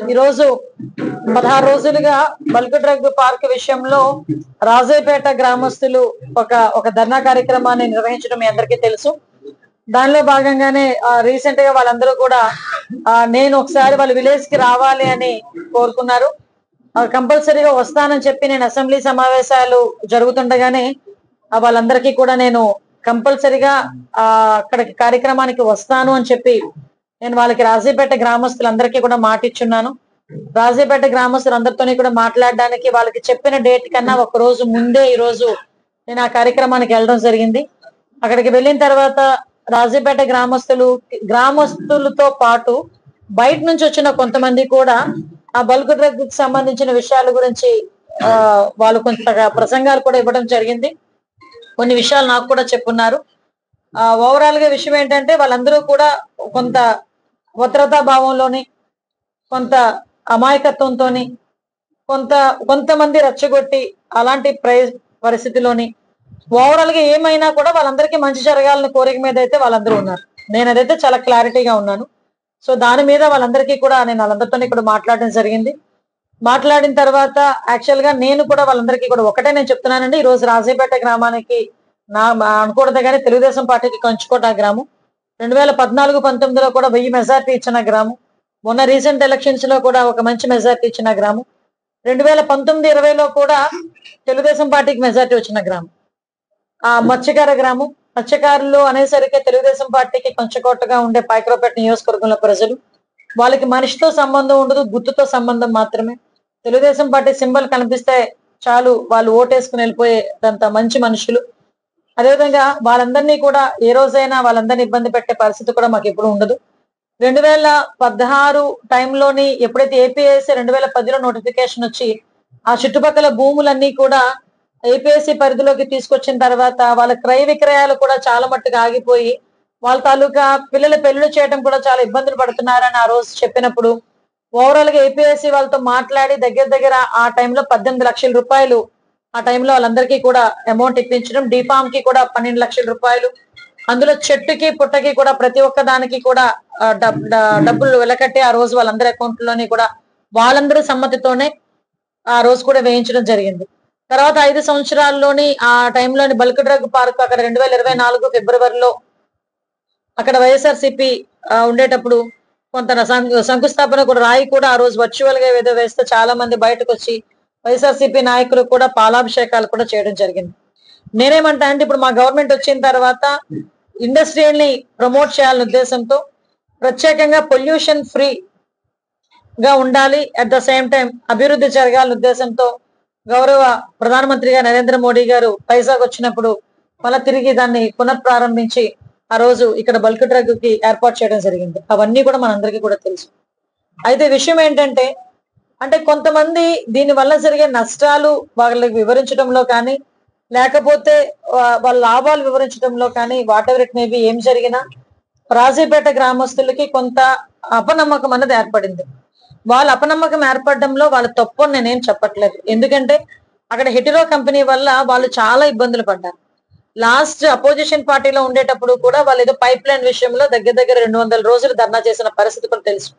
ఈరోజు 16 రోజులుగా bulk drug park విషయంలో రాజేపేట గ్రామస్తులు ఒక ధర్నా కార్యక్రమాన్ని నిర్వహించడం మీ అందరికీ తెలుసు. దానిలో భాగంగానే రీసెంట్ గా వాళ్ళందరూ కూడా నేను ఒకసారి వాళ్ళ విలేజ్ కి రావాలి అని కోరుకున్నారు. కంపల్సరీగా వస్తానని చెప్పి నేను అసెంబ్లీ సమావేశాలు జరుగుతుండగానే వాళ్ళందరికీ కూడా నేను కంపల్సరీగా అక్కడికి కార్యక్రమానికి వస్తాను అని చెప్పి నేను వాళ్ళకి రాజీపేట గ్రామస్తులందరికీ కూడా మాట ఇచ్చున్నాను. రాజీపేట గ్రామస్తులందరితోని కూడా మాట్లాడడానికి వాళ్ళకి చెప్పిన డేట్ కన్నా ఒక రోజు ముందే ఈ రోజు నేను ఆ కార్యక్రమానికి వెళ్ళడం జరిగింది. అక్కడికి వెళ్ళిన తర్వాత రాజీపేట గ్రామస్తులతో పాటు బయట నుంచి వచ్చిన కొంతమంది కూడా ఆ బల్క్ డ్రగ్ కి సంబంధించిన విషయాల గురించి వాళ్ళు కొంత ప్రసంగాలు కూడా ఇవ్వడం జరిగింది. కొన్ని విషయాలు నాకు కూడా చెప్పున్నారు. ఓవరాల్ గా విషయం ఏంటంటే వాళ్ళందరూ కూడా కొంత భద్రతా భావంలోని, కొంత అమాయకత్వంతోని, కొంతమంది రెచ్చగొట్టి అలాంటి పరిస్థితిలోని ఓవరాల్ గా ఏమైనా కూడా వాళ్ళందరికీ మంచి జరగాలని కోరిక మీద అయితే వాళ్ళందరూ ఉన్నారు. నేను అదైతే చాలా క్లారిటీగా ఉన్నాను. సో దాని మీద వాళ్ళందరికీ కూడా నేను వాళ్ళందరితో ఇక్కడ మాట్లాడడం జరిగింది. మాట్లాడిన తర్వాత యాక్చువల్ గా నేను కూడా వాళ్ళందరికీ కూడా ఒకటే నేను చెప్తున్నానండి, ఈ రోజు రాజీపేట గ్రామానికి అనకూడదు కానీ తెలుగుదేశం పార్టీకి కంచుకోట గ్రామం. 2014-19లో కూడా 1000 మెజార్టీ ఇచ్చిన గ్రామం. మొన్న రీసెంట్ ఎలక్షన్స్ లో కూడా ఒక మంచి మెజార్టీ ఇచ్చిన గ్రామం. 2019-20లో కూడా తెలుగుదేశం పార్టీకి మెజార్టీ వచ్చిన గ్రామం మత్స్యకార గ్రామం. మత్స్యకారులు అనేసరికి తెలుగుదేశం పార్టీకి కంచుకోటగా ఉండే పాయకరావుపేట నియోజకవర్గంలో ప్రజలు వాళ్ళకి మనిషితో సంబంధం ఉండదు, గుర్తుతో సంబంధం మాత్రమే. తెలుగుదేశం పార్టీ సింబల్ కనిపిస్తే చాలు వాళ్ళు ఓటేసుకుని వెళ్ళిపోయేంత మంచి మనుషులు. అదేవిధంగా వాళ్ళందరినీ కూడా ఏ రోజైనా వాళ్ళందరినీ ఇబ్బంది పెట్టే పరిస్థితి కూడా మాకు ఎప్పుడు ఉండదు. 2016 టైంలోని ఎప్పుడైతే ఏపీఎస్సీ 2010లో నోటిఫికేషన్ వచ్చి ఆ చుట్టుపక్కల భూములన్నీ కూడా ఏపీఎస్సీ పరిధిలోకి తీసుకొచ్చిన తర్వాత వాళ్ళ క్రయ విక్రయాలు కూడా చాలా మట్టుగా ఆగిపోయి వాళ్ళ తాలూకా పిల్లల పెళ్లిళ్ళు చేయడం కూడా చాలా ఇబ్బందులు పడుతున్నారని ఆ రోజు చెప్పినప్పుడు ఓవరాల్ గా ఏపీఎస్సీ వాళ్ళతో మాట్లాడి దగ్గర ఆ టైంలో 18 లక్షల రూపాయలు ఆ టైంలో వాళ్ళందరికీ కూడా అమౌంట్ ఇప్పించడం, డిఫామ్ కి కూడా 12 లక్షల రూపాయలు, అందులో చెట్టుకి పుట్టకి కూడా ప్రతి ఒక్క దానికి కూడా డబ్బులు వెలకట్టి ఆ రోజు వాళ్ళందరి అకౌంట్ లోని కూడా వాళ్ళందరూ సమ్మతితోనే ఆ రోజు కూడా వేయించడం జరిగింది. తర్వాత 5 సంవత్సరాల్లోని ఆ టైంలోని బల్క్ డ్రగ్ పార్క్ అక్కడ 2024 ఫిబ్రవరిలో అక్కడ వైఎస్ఆర్సీపీ ఉండేటప్పుడు కొంత శంకుస్థాపన కూడా రాయి కూడా ఆ రోజు వర్చువల్ గా ఏదో వేస్తే చాలా మంది బయటకు వచ్చి వైఎస్ఆర్సీపీ నాయకులు కూడా పాలాభిషేకాలు కూడా చేయడం జరిగింది. నేనేమంటా అంటే ఇప్పుడు మా గవర్నమెంట్ వచ్చిన తర్వాత ఇండస్ట్రియల్ని ప్రమోట్ చేయాలనే ఉద్దేశంతో ప్రత్యేకంగా పొల్యూషన్ ఫ్రీ గా ఉండాలి, అట్ ద సేమ్ టైం అభివృద్ధి జరగాలనే ఉద్దేశంతో గౌరవ ప్రధానమంత్రిగా నరేంద్ర మోడీ గారు పైసాకు వచ్చినప్పుడు మళ్ళీ తిరిగి దాన్ని పునఃప్రారంభించి ఆ రోజు ఇక్కడ బల్క్ డ్రగ్ కి ఏర్పాటు చేయడం జరిగింది. అవన్నీ కూడా మనందరికీ కూడా తెలుసు. అయితే విషయం ఏంటంటే కొంతమంది దీని వల్ల జరిగే నష్టాలు వాళ్ళకి వివరించడంలో కానీ లేకపోతే వాళ్ళ లాభాలు వివరించడంలో కానీ వాట్ ఎవర్ ఇట్ మేబీ ఏం జరిగినా రాజీపేట గ్రామస్తులకి కొంత అపనమ్మకం అన్నది ఏర్పడింది. వాళ్ళ అపనమ్మకం ఏర్పడడంలో వాళ్ళ తప్పు అని నేనేం చెప్పట్లేదు. ఎందుకంటే అక్కడ హెటిరో కంపెనీ వల్ల వాళ్ళు చాలా ఇబ్బందులు పడ్డారు. లాస్ట్ అపోజిషన్ పార్టీలో ఉండేటప్పుడు కూడా వాళ్ళు ఏదో పైప్ లైన్ విషయంలో దగ్గర 200 రోజులు ధర్నా చేసిన పరిస్థితి కూడా తెలుసు.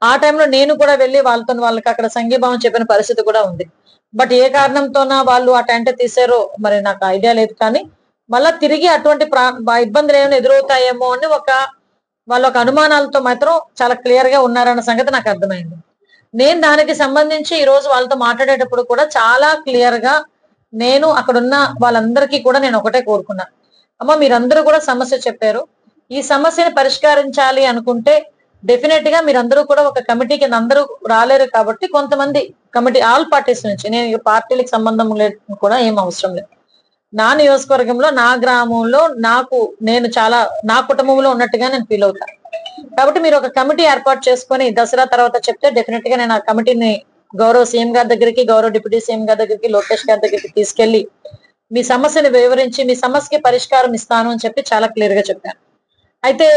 ఆ టైంలో నేను కూడా వెళ్ళి వాళ్ళకి అక్కడ సంఘీభావం చెప్పిన పరిస్థితి కూడా ఉంది. బట్ ఏ కారణంతోనా వాళ్ళు ఆ టెంట్ తీసారో మరి నాకు ఐడియా లేదు. కానీ మళ్ళా తిరిగి అటువంటి ఇబ్బందులు ఏమైనా ఎదురవుతాయేమో అని వాళ్ళ అనుమానాలతో మాత్రం చాలా క్లియర్ గా ఉన్నారన్న సంగతి నాకు అర్థమైంది. నేను దానికి సంబంధించి ఈ రోజు వాళ్ళతో మాట్లాడేటప్పుడు కూడా చాలా క్లియర్ గా నేను అక్కడున్న వాళ్ళందరికీ కూడా నేను ఒకటే కోరుకున్నా, అమ్మ మీరందరూ కూడా సమస్య చెప్పారు, ఈ సమస్యని పరిష్కరించాలి అనుకుంటే డెఫినెట్ గా మీరందరూ కూడా ఒక కమిటీ కింద అందరూ రాలేరు కాబట్టి కొంతమంది కమిటీ ఆల్ పార్టీస్ నుంచి, నేను పార్టీలకు సంబంధం లేదు కూడా ఏం అవసరం లేదు, నా నియోజకవర్గంలో నా గ్రామంలో నేను చాలా నా కుటుంబంలో ఉన్నట్టుగా నేను ఫీల్ అవుతాను. కాబట్టి మీరు ఒక కమిటీ ఏర్పాటు చేసుకొని దసరా తర్వాత చెప్తే డెఫినెట్ గా నేను ఆ కమిటీని గౌరవ సీఎం గారి దగ్గరికి, గౌరవ డిప్యూటీ సీఎం గారి దగ్గరికి, లోకేష్ గారి దగ్గరికి తీసుకెళ్లి మీ సమస్యను వివరించి మీ సమస్యకి పరిష్కారం ఇస్తాను అని చెప్పి చాలా క్లియర్ గా చెప్పాను. అయితే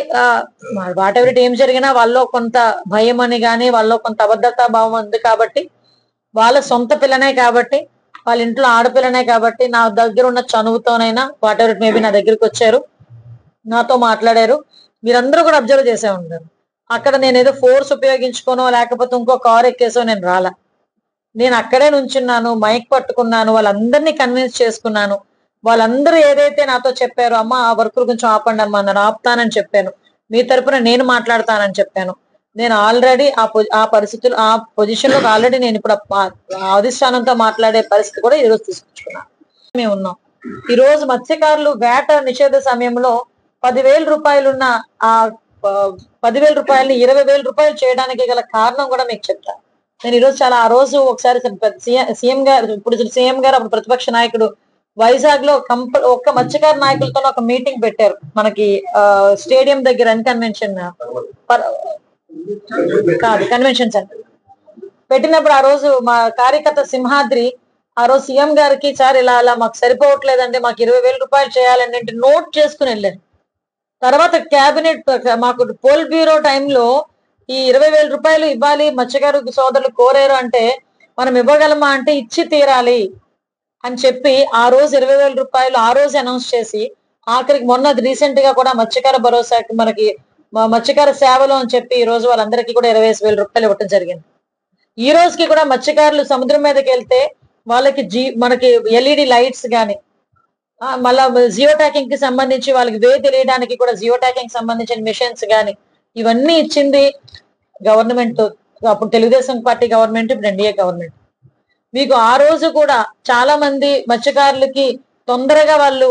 వాట్ ఎవర్ ఏం జరిగినా వాళ్ళలో కొంత భయం అని గానీ వాళ్ళలో కొంత అభద్రతా భావం ఉంది కాబట్టి, వాళ్ళ సొంత పిల్లనే కాబట్టి, వాళ్ళ ఇంట్లో ఆడపిల్లనే కాబట్టి నా దగ్గర ఉన్న చనువుతోనైనా వాట్ ఎవర్ మేబీ నా దగ్గరికి వచ్చారు, నాతో మాట్లాడారు. మీరందరూ కూడా అబ్జర్వ్ చేసే ఉంటారు. అక్కడ నేను ఏదో ఫోర్స్ ఉపయోగించుకోనో లేకపోతే ఇంకో కార్ ఎక్కేసో నేను రాలా. నేను అక్కడే నుంచున్నాను, మైక్ పట్టుకున్నాను, వాళ్ళందరినీ కన్విన్స్ చేసుకున్నాను. వాళ్ళందరూ ఏదైతే నాతో చెప్పారో, అమ్మ ఆ వర్క్ కొంచెం ఆపండి అమ్మా అన్నారు, ఆపుతానని చెప్పాను. మీ తరపున నేను మాట్లాడతానని చెప్పాను. నేను ఆల్రెడీ ఆ పరిస్థితులు ఆ పొజిషన్ లో ఆల్రెడీ నేను ఇప్పుడు అధిష్టానంతో మాట్లాడే పరిస్థితి కూడా ఈరోజు తీసుకొచ్చుకున్నాను. మేము ఉన్నాం. ఈ రోజు మత్స్యకారులు వేట నిషేధ సమయంలో 10,000 రూపాయలున్న ఆ 10,000 రూపాయలని 20,000 రూపాయలు చేయడానికి గల కారణం కూడా మీకు చెప్తాను. నేను ఈరోజు చాలా ఆ రోజు ఒకసారి సీఎం గారు, ఇప్పుడు సీఎం గారు అప్పుడు ప్రతిపక్ష నాయకుడు వైజాగ్ లో ఒక్క మత్స్యకార నాయకులతో ఒక మీటింగ్ పెట్టారు మనకి స్టేడియం దగ్గర కన్వెన్షన్ కాదు కన్వెన్షన్ సెంటర్ పెట్టినప్పుడు ఆ రోజు మా కార్యకర్త సింహాద్రి ఆ రోజు సీఎం గారికి సార్ ఇలా అలా మాకు సరిపోవట్లేదండి, మాకు 20,000 రూపాయలు చేయాలండి అంటే నోట్ చేసుకుని వెళ్ళారు. తర్వాత క్యాబినెట్ మాకు పోల్ బ్యూరో టైంలో ఈ 20,000 రూపాయలు ఇవ్వాలి మత్స్యకారు సోదరులు కోరారు అంటే మనం ఇవ్వగలమా అంటే ఇచ్చి తీరాలి అని చెప్పి ఆ రోజు 20,000 రూపాయలు ఆ రోజు అనౌన్స్ చేసి ఆఖరికి మొన్న రీసెంట్ గా కూడా మత్స్యకార భరోసాకి మనకి మత్స్యకార సేవలు అని చెప్పి ఈ రోజు వాళ్ళందరికీ కూడా 25,000 రూపాయలు ఇవ్వడం జరిగింది. ఈ రోజుకి కూడా మత్స్యకారులు సముద్రం మీదకి వెళ్తే వాళ్ళకి మనకి ఎల్ఈడి లైట్స్ గాని మళ్ళా జియో ట్యాకింగ్ కి సంబంధించి వాళ్ళకి తెలియడానికి కూడా జియో ట్యాకింగ్ సంబంధించిన మిషన్స్ గాని ఇవన్నీ ఇచ్చింది గవర్నమెంట్. అప్పుడు తెలుగుదేశం పార్టీ గవర్నమెంట్, ఇప్పుడు ఎన్డీఏ గవర్నమెంట్. మీకు ఆ రోజు కూడా చాలా మంది మత్స్యకారులకి తొందరగా వాళ్ళు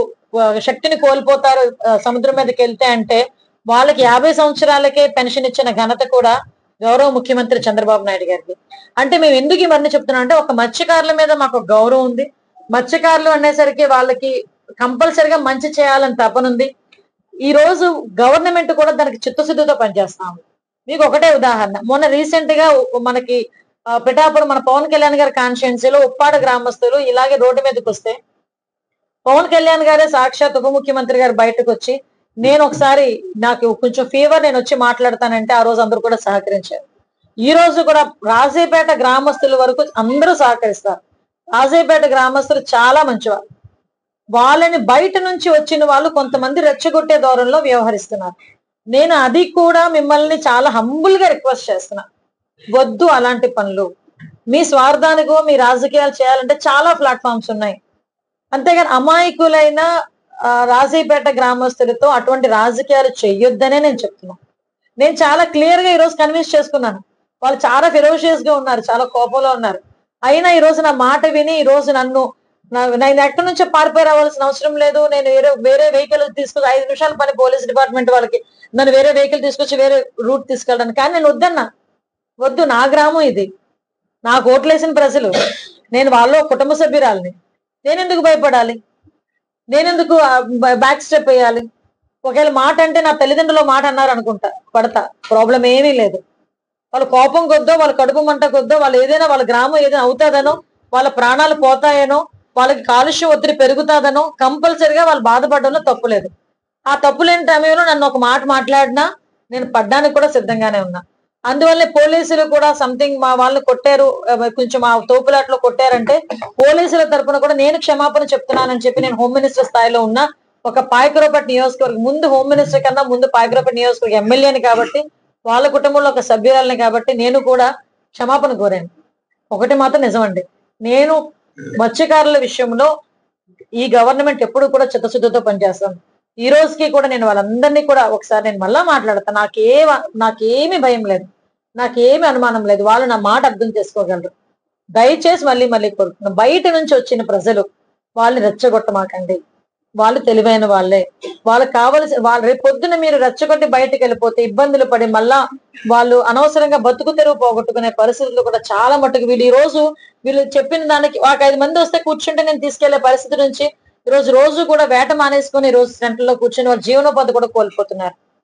శక్తిని కోల్పోతారు సముద్రం మీదకి వెళ్తే అంటే వాళ్ళకి 50 సంవత్సరాలకే పెన్షన్ ఇచ్చిన ఘనత కూడా గౌరవ ముఖ్యమంత్రి చంద్రబాబు నాయుడు గారికి. అంటే మేము ఎందుకు ఇవన్నీ చెప్తున్నాం అంటే ఒక మత్స్యకారుల మీద మాకు గౌరవం ఉంది. మత్స్యకారులు అనేసరికి వాళ్ళకి కంపల్సరిగా మంచి చేయాలని తపనుంది. ఈ రోజు గవర్నమెంట్ కూడా దానికి చిత్తశుద్ధితో పనిచేస్తాము. మీకు ఒకటే ఉదాహరణ, మొన్న రీసెంట్ గా మనకి పిఠాపురం మన పవన్ కళ్యాణ్ గారి కాన్స్టిట్యున్సీలో ఉప్పాడ గ్రామస్తులు ఇలాగే రోడ్డు మీదకి వస్తే పవన్ కళ్యాణ్ గారే సాక్షాత్ ఉప ముఖ్యమంత్రి గారు బయటకు వచ్చి నేను ఒకసారి నాకు కొంచెం ఫీవర్ నేను వచ్చి మాట్లాడతానంటే ఆ రోజు అందరూ కూడా సహకరించారు. ఈ రోజు కూడా రాజేపేట గ్రామస్తుల వరకు అందరూ సహకరిస్తారు. రాజేపేట గ్రామస్తులు చాలా మంచివారు. వాళ్ళని బయట నుంచి వచ్చిన వాళ్ళు కొంతమంది రెచ్చగొట్టే దూరంలో వ్యవహరిస్తున్నారు. నేను అది కూడా మిమ్మల్ని చాలా హంబుల్ గా రిక్వెస్ట్ చేస్తున్నా, వద్దు అలాంటి పనులు. మీ స్వార్థానికో మీ రాజకీయాలు చేయాలంటే చాలా ప్లాట్ఫామ్స్ ఉన్నాయి. అంతేగాని అమాయకులైన రాజీపేట గ్రామస్తులతో అటువంటి రాజకీయాలు చెయ్యొద్దనే నేను చెప్తున్నా. నేను చాలా క్లియర్ గా ఈరోజు కన్విన్స్ చేసుకున్నాను. వాళ్ళు చాలా ఫెరోషియస్ గా ఉన్నారు, చాలా కోపంలో ఉన్నారు. అయినా ఈ రోజు నా మాట విని ఈ రోజు నేను ఎక్కడి నుంచో పారిపోయి రావాల్సిన అవసరం లేదు. నేను వేరే వెహికల్ తీసుకొచ్చి 5 నిమిషాల పని పోలీస్ డిపార్ట్మెంట్ వాళ్ళకి నన్ను వేరే వెహికల్ తీసుకొచ్చి వేరే రూట్ తీసుకెళ్ళాను. కానీ నేను వద్దన్నా, వద్దు, నా గ్రామం ఇది, నాకు ఓట్లేసిన ప్రజలు, నేను వాళ్ళ కుటుంబ సభ్యురాలని, నేనెందుకు భయపడాలి, నేనెందుకు బ్యాక్ స్టెప్ వేయాలి? ఒకవేళ మాట అంటే నా తల్లిదండ్రులు మాట అన్నారు అనుకుంటా, పడతా, ప్రాబ్లం ఏమీ లేదు. వాళ్ళ కోపం కొద్దో, వాళ్ళ కడుపు మంట కొద్దో, వాళ్ళు ఏదైనా వాళ్ళ గ్రామం ఏదైనా అవుతాదనో, వాళ్ళ ప్రాణాలు పోతాయనో, వాళ్ళకి కాలుష్య ఒత్తిడి పెరుగుతాదనో కంపల్సరిగా వాళ్ళు బాధపడడంలో తప్పు లేదు. ఆ తప్పు లేని సమయంలో నన్ను ఒక మాట మాట్లాడినా నేను పడ్డానికి కూడా సిద్ధంగానే ఉన్నా. అందువల్లే పోలీసులు కూడా సంథింగ్ మా వాళ్ళని కొట్టారు, కొంచెం మా తోపులాట్లో కొట్టారంటే పోలీసుల తరఫున కూడా నేను క్షమాపణ చెప్తున్నానని చెప్పి నేను హోమ్ మినిస్టర్ స్థాయిలో ఉన్నా. ఒక పాయకరావుపేట నియోజకవర్గం ముందు హోమ్ మినిస్టర్ కన్నా ముందు పాయకరావుపేట నియోజకవర్గం ఎమ్మెల్యేని కాబట్టి, వాళ్ళ కుటుంబంలో ఒక సభ్యురాలని కాబట్టి నేను కూడా క్షమాపణ కోరాను. ఒకటి మాత్రం నిజమండి, నేను మత్స్యకారుల విషయంలో ఈ గవర్నమెంట్ ఎప్పుడు కూడా చిత్తశుద్ధితో పనిచేస్తాను. ఈ రోజుకి కూడా నేను వాళ్ళందరినీ కూడా ఒకసారి నేను మళ్ళా మాట్లాడతాను. నాకేమీ భయం లేదు, నాకేమీ అనుమానం లేదు. వాళ్ళు నా మాట అర్థం చేసుకోగలరు. దయచేసి మళ్ళీ కోరుతున్నాను, బయట నుంచి వచ్చిన ప్రజలు వాళ్ళని రెచ్చగొట్టమాకండి. వాళ్ళు తెలివైన వాళ్ళే, వాళ్ళకి కావలసిన వాళ్ళు రేపు పొద్దున మీరు రెచ్చగొట్టి బయటకు వెళ్ళిపోతే ఇబ్బందులు పడి మళ్ళా వాళ్ళు అనవసరంగా బతుకు తెరువు పోగొట్టుకునే పరిస్థితులు కూడా చాలా మట్టుకు వీళ్ళు చెప్పిన దానికి ఒక 5 మంది వస్తే కూర్చుంటే నేను తీసుకెళ్లే పరిస్థితి నుంచి రోజు కూడా వేట మానేసుకొని రోజు సెంటర్లో కూర్చొని వాళ్ళ జీవనోపాధి కూడా కోల్పోతున్నారు.